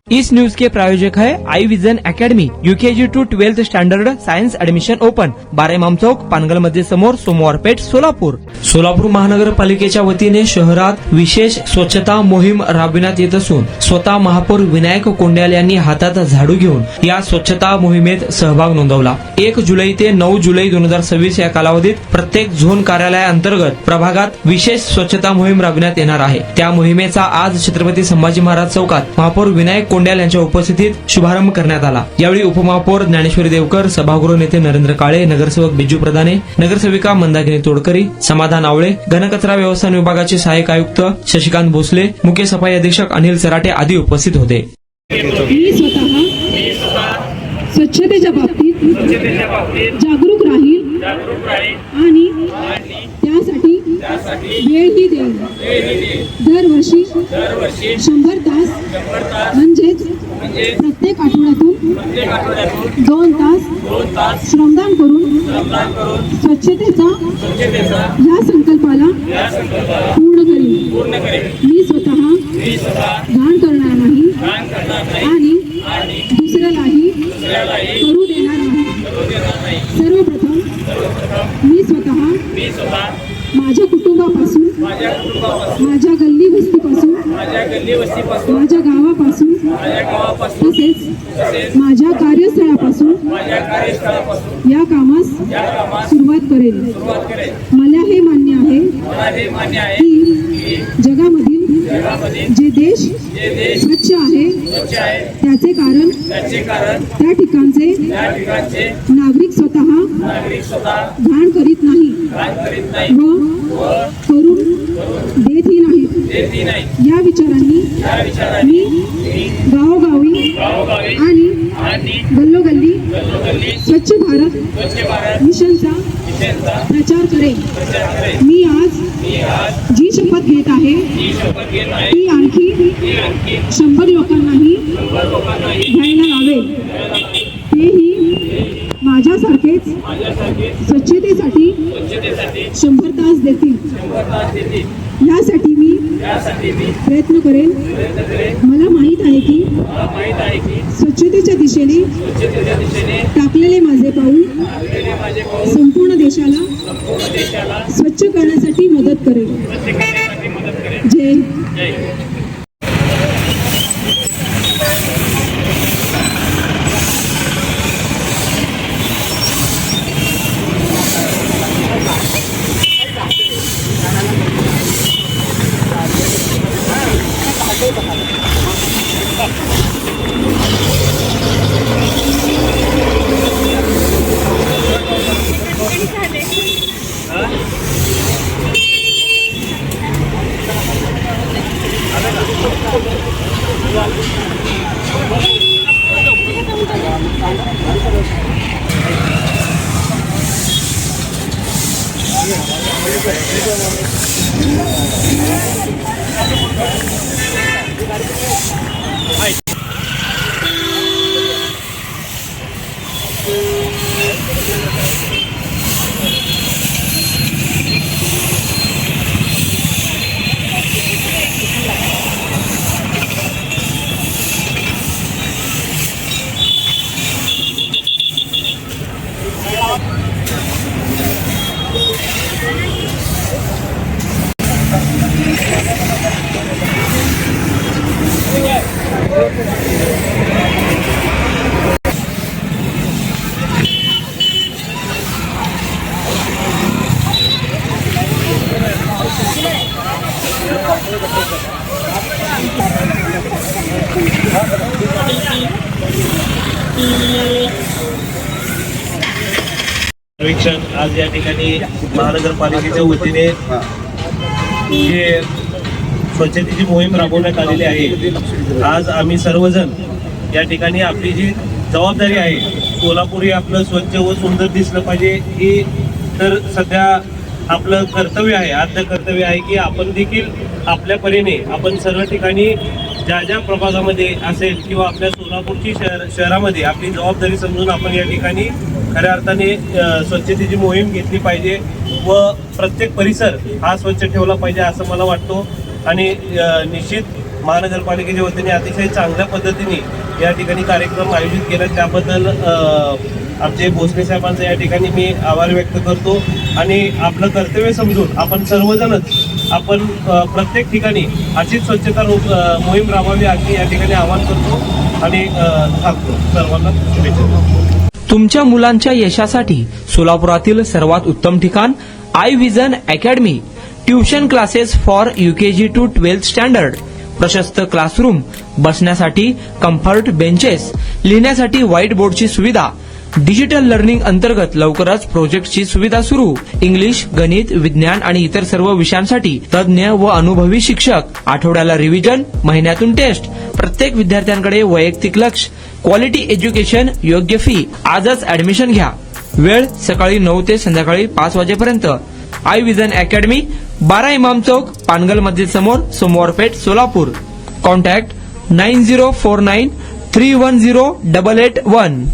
इस news के प्रायोजक है I Vision Academy UKG to 12th standard science admission open, बारेमाम चौक, पानगल मध्ये समोर, सोमवार पेठ, सोलापूर। सोलापूर महानगरपालिकेच्या वतीने शहरात विशेष स्वच्छता मोहीम राबविण्यात येत असून स्वतः महापौर विनायक कोंड्याल यांनी हातात झाडू घेऊन या स्वच्छता मोहिमेत सहभाग नोंदवला। 1 जुलै ते 9 जुलै 2026 या कालावधीत प्रत्येक झोन कार्यालयाअंतर्गत प्रभागात विशेष स्वच्छता मोहीम राबविण्यात येणार आहे। त्या मोहिमेचा आज छत्रपती संभाजी महाराज चौकात महापौर विनायक कोंड्याल यांच्या उपस्थितीत शुभारंभ करण्यात आला। यावेळी उपमहापौर ज्ञानेश्वरी देवकर, सभागृह नेते नरेंद्र काळे, नगरसेवक बिजू प्रधाने, नगरसेविका मंदाकिनी तोडकरी, समाधान आवळे, घनकचरा व्यवस्थापन विभागाचे सहाय्यक आयुक्त शशिकांत भोसले, मुख्य सफाई अधीक्षक अनिल सराटे आदी उपस्थित होते। मी स्वतः स्वच्छतेच्या बाबतीत जागरूक राहील आणि त्यासाठी वेळही देईन। दरवर्षी 100 तास म्हणजेच प्रत्येक आठवड्यातून 2 तास श्रमदान करून स्वच्छतेचा या संकल्पाला पूर्ण करीन। मी स्वतः घाण करणार नाही आणि दुसऱ्यालाही करू देणार नाही। सर्वप्रथम मी स्वतः माझ्या कुटुंबापासून, माझ्या गल्ली वस्तीपासून, माझ्या गावापासून तसेच माझ्या कार्यस्थळापासून या कामास सुरुवात करेल। मला हे मान्य आहे की जगामधील जे देश स्वच्छ आहे त्याचे कारण त्या ठिकाणचे नागरिक स्वतः घाण करीत नाही व करून देतही नाहीत। या विचारांनी मी गावोगावी आणि गल्लोगल्ली स्वच्छ भारत मिशनचा प्रचार करेन। मी आज जी शपथ घेत आहे ती आणखी 100 लोकांनाही घ्यायला लावेल। तेही माझ्यासारखेच स्वच्छतेसाठी 100 तास देतील। यासाठी मी प्रयत्न करेन। मला माहित आहे की स्वच्छतेच्या दिशेने टाकलेले माझे पाऊल संपूर्ण देशाला स्वच्छ करण्यासाठी मदत करेल। जय हिंद। सर्वेक्षण आज या ठिकाणी महानगरपालिकेच्या वतीने जे स्वच्छतेची मोहीम राबवण्यात आलेली आहे। आज आम्ही सर्वजण या ठिकाणी आपली जी जबाबदारी आहे, सोलापूर हे आपलं स्वच्छ व सुंदर दिसलं पाहिजे ही तर सध्या आपलं कर्तव्य आहे, आद्य कर्तव्य आहे की आपण देखील आपल्या परीने आपण सर्व ठिकाणी ज्या ज्या प्रभागामध्ये असेल किंवा आपल्या सोलापूरची शहरामध्ये आपली जबाबदारी समजून आपण या ठिकाणी खऱ्या अर्थाने स्वच्छतेची मोहीम घेतली पाहिजे व प्रत्येक परिसर हा स्वच्छ ठेवला पाहिजे असं मला वाटतो। आणि निश्चित महानगरपालिकेच्या वतीने अतिशय चांगल्या पद्धतीने या ठिकाणी कार्यक्रम आयोजित केला, त्याबद्दल आमचे भोसले साहेबांचं या ठिकाणी मी आभार व्यक्त करतो. आणि आपलं कर्तव्य समजून आपण सर्वजणच आपण प्रत्येक ठिकाणी अशीच स्वच्छता मोहीम राबवावी अशी या ठिकाणी आवाहन करतो आणि थांबतो. सर्वांना शुभेच्छा. तुमच्या मुलांच्या यशासाठी सोलापुरातील सर्वात उत्तम ठिकाण I vision academy. Tuition classes for UKG to 12th standard. प्रशस्त क्लासरूम, बसण्यासाठी कम्फर्ट बेंचेस, लिहिण्यासाठी व्हाईट बोर्डची सुविधा. डिजिटल लर्निंग अंतर्गत लवकरच प्रोजेक्टची सुविधा सुरू. इंग्लिश, गणित, विज्ञान आणि इतर सर्व विषयांसाठी तज्ज्ञ व अनुभवी शिक्षक. आठवड्याला रिव्हिजन, महिन्यातून टेस्ट. प्रत्येक विद्यार्थ्यांकडे वैयक्तिक लक्ष. क्वालिटी एज्युकेशन, योग्य फी. आजच ऍडमिशन घ्या. वेळ सकाळी 9 ते संध्याकाळी 5 वाजेपर्यंत. आय विजन अकॅडमी, 12 इमाम चौक, पानगल मस्जिद समोर, सोमवार पेठ, सोलापूर. कॉन्टॅक्ट 9049310881.